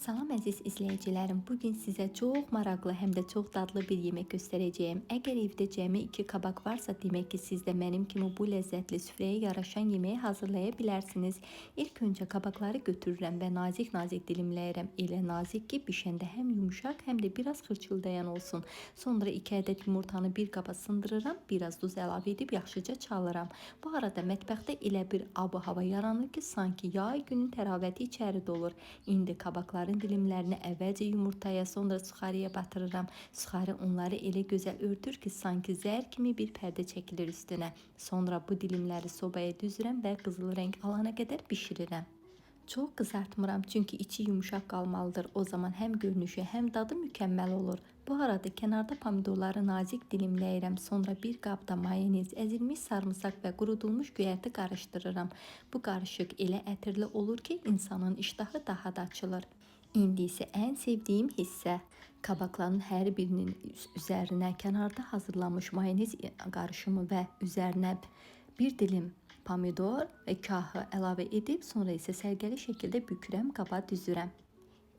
Salam əziz izləyicilərim. Bugün sizə çox maraqlı, həm də çox dadlı bir yemək göstərəcəyəm. Əgər evdə cəmi 2 kabak varsa, demək ki, siz də mənim kimi bu ləzzətli süfrəyə yaraşan yeməyi hazırlaya bilərsiniz. İlk öncə kabakları götürürəm və nazik-nazik dilimləyirəm. Elə nazik ki, bişəndə həm yumuşaq, həm də biraz xırçıldayan olsun. Sonra 2 ədəd yumurtanı bir qaba sındırıram, biraz duz əlavə edib yaxşıca çalıram. Bu arada mətbəxdə elə bir ab-hava yaranır ki, sanki yay günün təravəti içəri dolur. İndi kabakları dilimlərini əvvəlcə yumurtaya, sonra suxariyə batırıram. Suxari onları elə gözəl örtür ki, sanki zər kimi bir pərdə çəkilir üstünə. Sonra bu dilimləri sobaya düzürəm və qızıl rəng alana qədər bişirirəm. Çox qızartmıram, çünki içi yumuşaq qalmalıdır. O zaman həm görünüşü, həm dadı mükəmməl olur. Bu arada kənarda pomidorları nazik dilimləyirəm. Sonra bir qabda mayonez, əzilmiş sarımsaq və qurudulmuş göyərti qarışdırıram. Bu qarışıq elə ətirli olur ki, insanın iştahı daha da açılır. İndi isə ən sevdiyim hissə. Kabakların hər birinin üzərinə kənarda hazırlanmış mayonez qarışımı və üzərinə bir dilim pomidor və kahı əlavə edib, sonra isə sərgəli şəkildə bükürəm, qaba düzürəm.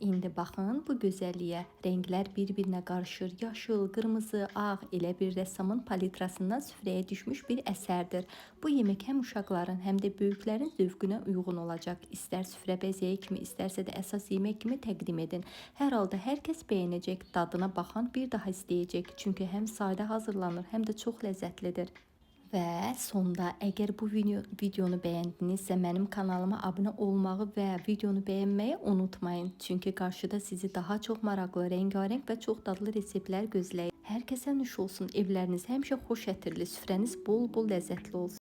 İndi baxın bu gözəlliyə. Rənglər bir-birinə qarışır. Yaşıl, qırmızı, ağ elə bir rəssamın palitrasından süfrəyə düşmüş bir əsərdir. Bu yemək həm uşaqların, həm də böyüklərin zövqünə uyğun olacaq. İstər süfrə bəzəyi kimi, istərsə də əsas yemək kimi təqdim edin. Hər halda hər kəs bəyənəcək, dadına baxan bir daha istəyəcək. Çünki həm sadə hazırlanır, həm də çox ləzzətlidir. Və sonda, əgər bu videonu bəyəndinizsə, mənim kanalıma abunə olmağı və videonu bəyənməyi unutmayın. Çünki qarşıda sizi daha çox maraqlı, rəngarəng və çox dadlı reseptlər gözləyir. Hər kəsə nuş olsun, evləriniz həmişə xoş ətirli, süfrəniz bol-bol ləzzətli olsun.